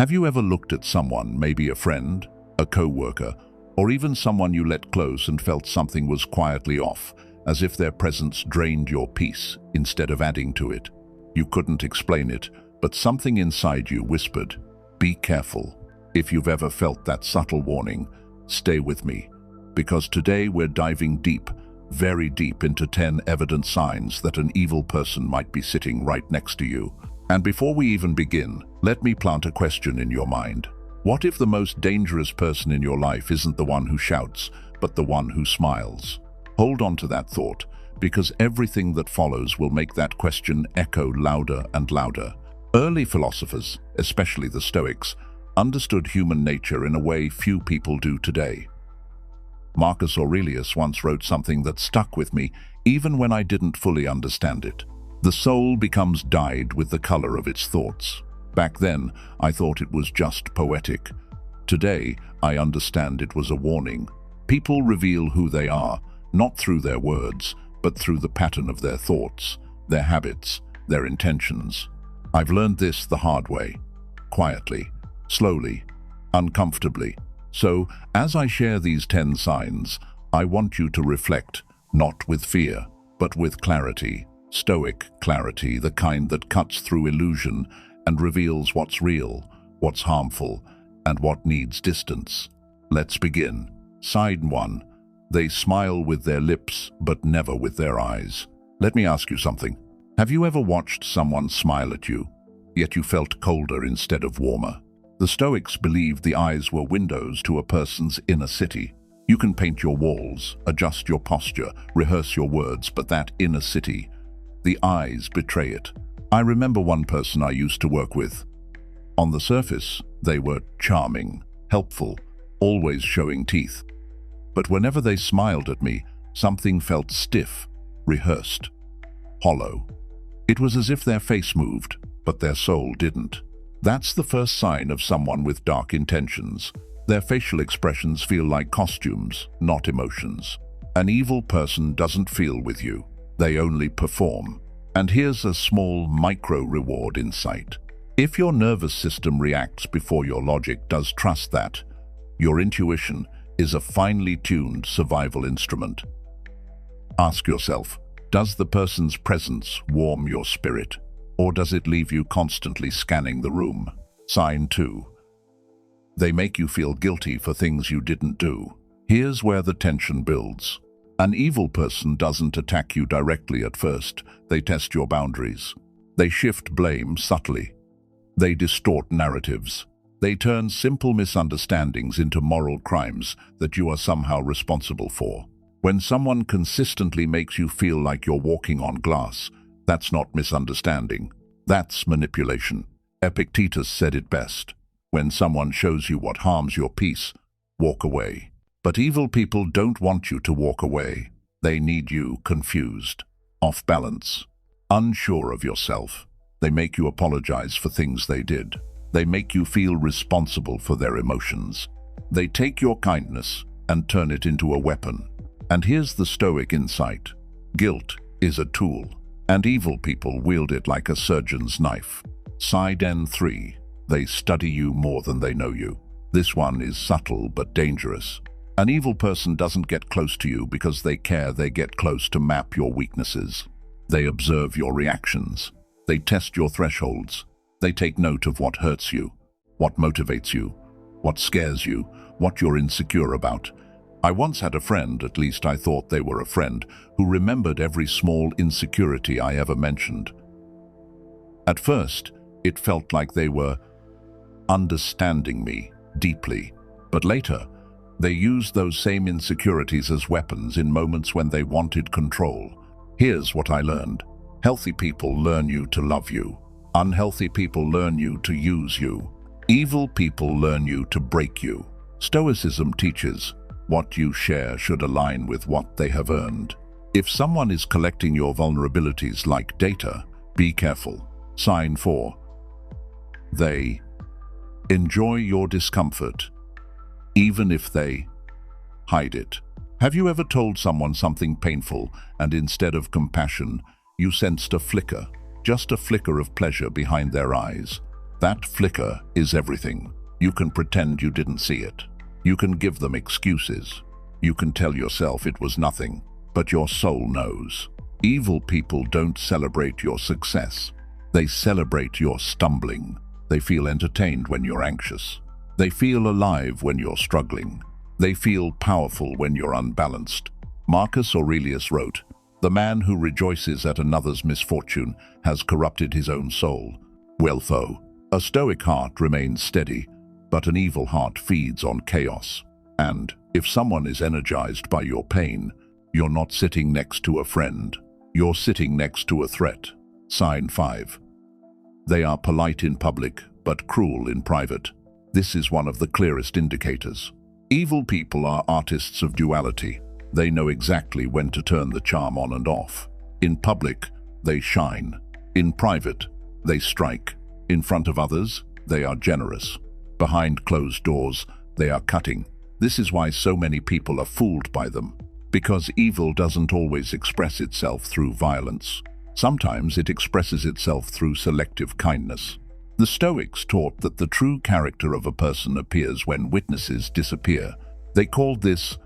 Have you ever looked at someone, maybe a friend, a co-worker, or even someone you let close and felt something was quietly off, as if their presence drained your peace instead of adding to it? You couldn't explain it, but something inside you whispered, "Be careful." If you've ever felt that subtle warning, stay with me, because today we're diving deep, very deep into 10 evident signs that an evil person might be sitting right next to you. And before we even begin, let me plant a question in your mind. What if the most dangerous person in your life isn't the one who shouts, but the one who smiles? Hold on to that thought, because everything that follows will make that question echo louder and louder. Early philosophers, especially the Stoics, understood human nature in a way few people do today. Marcus Aurelius once wrote something that stuck with me even when I didn't fully understand it. The soul becomes dyed with the color of its thoughts. Back then, I thought it was just poetic. Today, I understand it was a warning. People reveal who they are, not through their words, but through the pattern of their thoughts, their habits, their intentions. I've learned this the hard way, quietly, slowly, uncomfortably. So, as I share these 10 signs, I want you to reflect, not with fear, but with clarity. Stoic clarity, the kind that cuts through illusion and reveals what's real, what's harmful, and what needs distance. Let's begin. Sign 1. They smile with their lips, but never with their eyes. Let me ask you something. Have you ever watched someone smile at you, yet you felt colder instead of warmer? The Stoics believed the eyes were windows to a person's inner city. You can paint your walls, adjust your posture, rehearse your words, but that inner city, the eyes betray it. I remember one person I used to work with. On the surface, they were charming, helpful, always showing teeth. But whenever they smiled at me, something felt stiff, rehearsed, hollow. It was as if their face moved, but their soul didn't. That's the first sign of someone with dark intentions. Their facial expressions feel like costumes, not emotions. An evil person doesn't feel with you. They only perform. And here's a small micro-reward insight. If your nervous system reacts before your logic does, trust that. Your intuition is a finely tuned survival instrument. Ask yourself, does the person's presence warm your spirit, or does it leave you constantly scanning the room? Sign 2. They make you feel guilty for things you didn't do. Here's where the tension builds. An evil person doesn't attack you directly at first. They test your boundaries. They shift blame subtly. They distort narratives. They turn simple misunderstandings into moral crimes that you are somehow responsible for. When someone consistently makes you feel like you're walking on glass, that's not misunderstanding. That's manipulation. Epictetus said it best. When someone shows you what harms your peace, walk away. But evil people don't want you to walk away. They need you confused, off balance, unsure of yourself. They make you apologize for things they did. They make you feel responsible for their emotions. They take your kindness and turn it into a weapon. And here's the Stoic insight. Guilt is a tool, and evil people wield it like a surgeon's knife. Side 3. They study you more than they know you. This one is subtle but dangerous. An evil person doesn't get close to you because they care. They get close to map your weaknesses. They observe your reactions. They test your thresholds. They take note of what hurts you, what motivates you, what scares you, what you're insecure about. I once had a friend, at least I thought they were a friend, who remembered every small insecurity I ever mentioned. At first, it felt like they were understanding me deeply, but later, they used those same insecurities as weapons in moments when they wanted control. Here's what I learned. Healthy people learn you to love you. Unhealthy people learn you to use you. Evil people learn you to break you. Stoicism teaches what you share should align with what they have earned. If someone is collecting your vulnerabilities like data, be careful. Sign 4. They enjoy your discomfort, even if they hide it. Have you ever told someone something painful and instead of compassion, you sensed a flicker, just a flicker of pleasure behind their eyes? That flicker is everything. You can pretend you didn't see it. You can give them excuses. You can tell yourself it was nothing, but your soul knows. Evil people don't celebrate your success. They celebrate your stumbling. They feel entertained when you're anxious. They feel alive when you're struggling. They feel powerful when you're unbalanced. Marcus Aurelius wrote, "The man who rejoices at another's misfortune has corrupted his own soul." Well, foe, a stoic heart remains steady, but an evil heart feeds on chaos. And if someone is energized by your pain, you're not sitting next to a friend. You're sitting next to a threat. Sign 5. They are polite in public, but cruel in private. This is one of the clearest indicators. Evil people are artists of duality. They know exactly when to turn the charm on and off. In public, they shine. In private, they strike. In front of others, they are generous. Behind closed doors, they are cutting. This is why so many people are fooled by them. Because evil doesn't always express itself through violence. Sometimes it expresses itself through selective kindness. The Stoics taught that the true character of a person appears when witnesses disappear. They called this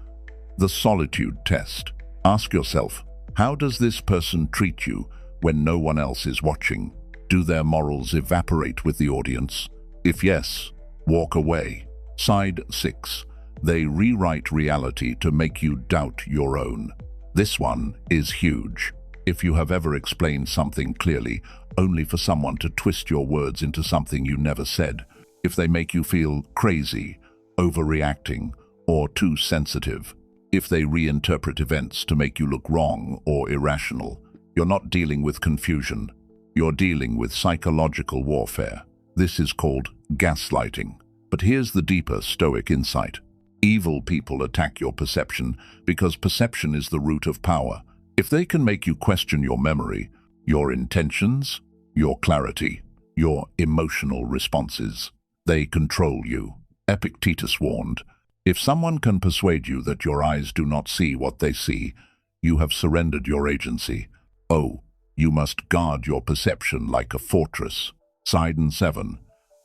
the solitude test. Ask yourself, how does this person treat you when no one else is watching? Do their morals evaporate with the audience? If yes, walk away. Side 6. They rewrite reality to make you doubt your own. This one is huge. If you have ever explained something clearly, only for someone to twist your words into something you never said, if they make you feel crazy, overreacting, or too sensitive, if they reinterpret events to make you look wrong or irrational, you're not dealing with confusion. You're dealing with psychological warfare. This is called gaslighting. But here's the deeper Stoic insight. Evil people attack your perception because perception is the root of power. If they can make you question your memory, your intentions, your clarity, your emotional responses, they control you. Epictetus warned, if someone can persuade you that your eyes do not see what they see, you have surrendered your agency. Oh, you must guard your perception like a fortress. Side 7.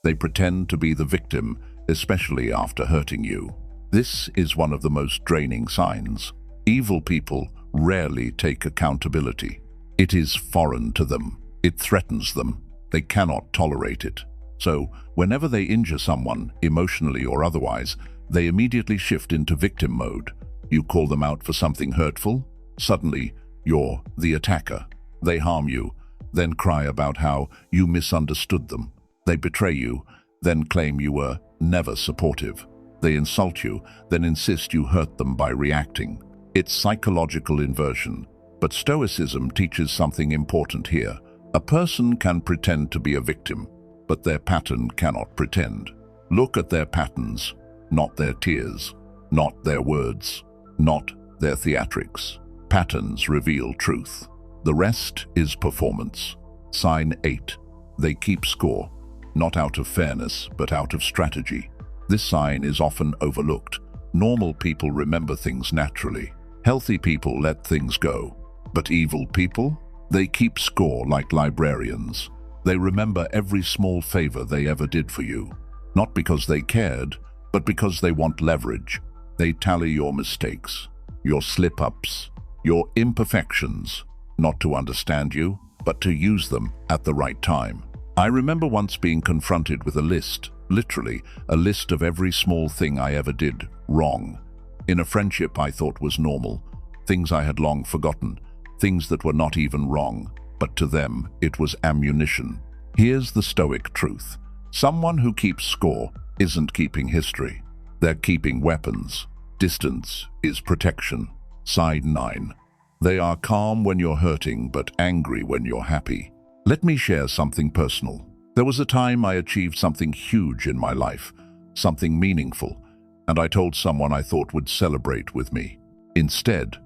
They pretend to be the victim, especially after hurting you. This is one of the most draining signs. Evil people rarely take accountability. It is foreign to them. It threatens them. They cannot tolerate it. So, whenever they injure someone, emotionally or otherwise, they immediately shift into victim mode. You call them out for something hurtful, suddenly you're the attacker. They harm you, then cry about how you misunderstood them. They betray you, then claim you were never supportive. They insult you, then insist you hurt them by reacting. It's psychological inversion, but Stoicism teaches something important here. A person can pretend to be a victim, but their pattern cannot pretend. Look at their patterns, not their tears, not their words, not their theatrics. Patterns reveal truth. The rest is performance. Sign 8. They keep score, not out of fairness, but out of strategy. This sign is often overlooked. Normal people remember things naturally. Healthy people let things go. But evil people? They keep score like librarians. They remember every small favor they ever did for you. Not because they cared, but because they want leverage. They tally your mistakes, your slip-ups, your imperfections, not to understand you, but to use them at the right time. I remember once being confronted with a list, literally a list of every small thing I ever did wrong. In a friendship I thought was normal, things I had long forgotten, things that were not even wrong, but to them it was ammunition. Here's the Stoic truth. Someone who keeps score isn't keeping history. They're keeping weapons. Distance is protection. Side 9. They are calm when you're hurting, but angry when you're happy. Let me share something personal. There was a time I achieved something huge in my life, something meaningful, and I told someone I thought would celebrate with me. Instead,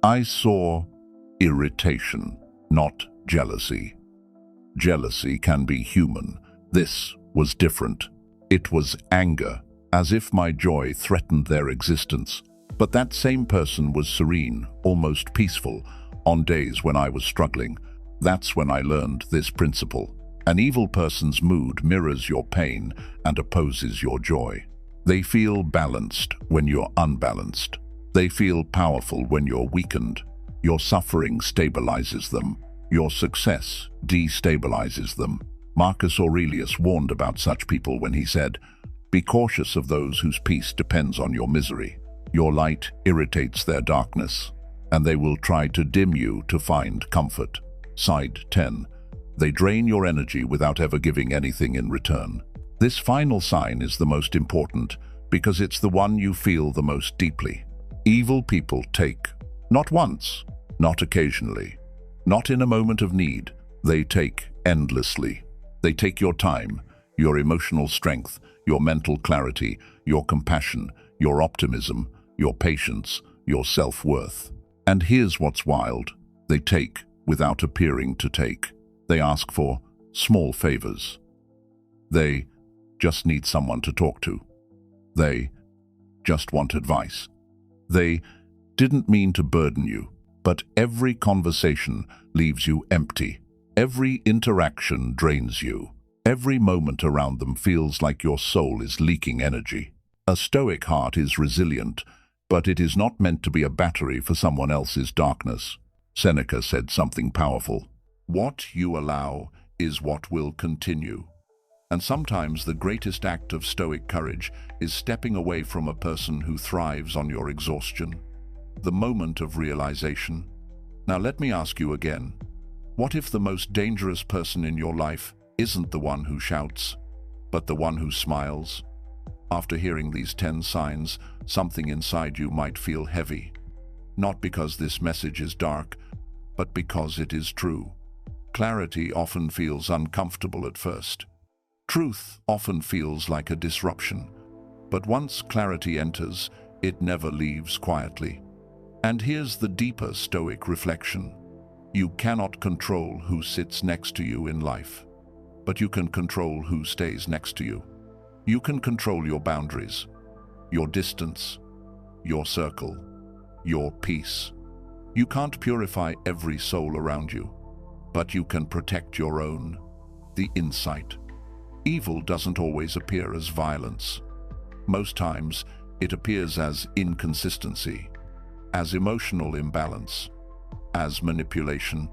I saw irritation, not jealousy. Jealousy can be human. This was different. It was anger, as if my joy threatened their existence. But that same person was serene, almost peaceful, on days when I was struggling. That's when I learned this principle. An evil person's mood mirrors your pain and opposes your joy. They feel balanced when you're unbalanced. They feel powerful when you're weakened. Your suffering stabilizes them. Your success destabilizes them. Marcus Aurelius warned about such people when he said, "Be cautious of those whose peace depends on your misery. Your light irritates their darkness, and they will try to dim you to find comfort." Side 10. They drain your energy without ever giving anything in return. This final sign is the most important because it's the one you feel the most deeply. Evil people take, not once, not occasionally, not in a moment of need. They take endlessly. They take your time, your emotional strength, your mental clarity, your compassion, your optimism, your patience, your self-worth. And here's what's wild. They take without appearing to take. They ask for small favors. They just need someone to talk to. They just want advice. They didn't mean to burden you, but every conversation leaves you empty. Every interaction drains you. Every moment around them feels like your soul is leaking energy. A stoic heart is resilient, but it is not meant to be a battery for someone else's darkness. Seneca said something powerful. What you allow is what will continue. And sometimes the greatest act of stoic courage is stepping away from a person who thrives on your exhaustion. The moment of realization. Now let me ask you again, what if the most dangerous person in your life isn't the one who shouts, but the one who smiles? After hearing these 10 signs, something inside you might feel heavy. Not because this message is dark, but because it is true. Clarity often feels uncomfortable at first. Truth often feels like a disruption. But once clarity enters, it never leaves quietly. And here's the deeper stoic reflection. You cannot control who sits next to you in life, but you can control who stays next to you. You can control your boundaries, your distance, your circle, your peace. You can't purify every soul around you, but you can protect your own, the insight. Evil doesn't always appear as violence. Most times, it appears as inconsistency, as emotional imbalance, as manipulation,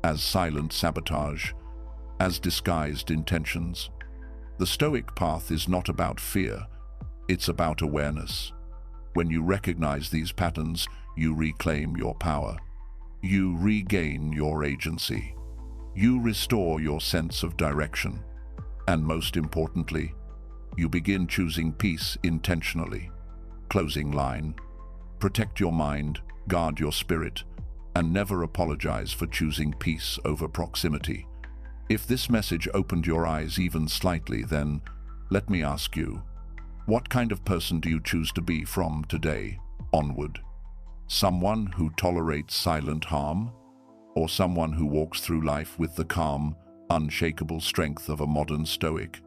as silent sabotage, as disguised intentions. The Stoic path is not about fear, it's about awareness. When you recognize these patterns, you reclaim your power. You regain your agency. You restore your sense of direction. And most importantly, you begin choosing peace intentionally. Closing line. Protect your mind, guard your spirit, and never apologize for choosing peace over proximity. If this message opened your eyes even slightly, then let me ask you, what kind of person do you choose to be from today onward? Someone who tolerates silent harm, or someone who walks through life with the calm, unshakable strength of a modern Stoic?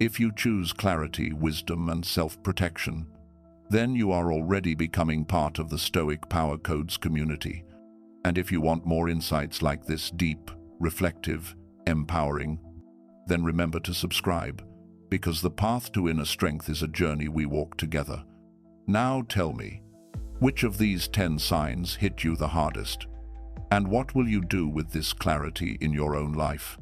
If you choose clarity, wisdom, and self-protection, then you are already becoming part of the Stoic Power Codes community. And if you want more insights like this, deep, reflective, empowering, then remember to subscribe, because the path to inner strength is a journey we walk together. Now tell me, which of these 10 signs hit you the hardest? And what will you do with this clarity in your own life?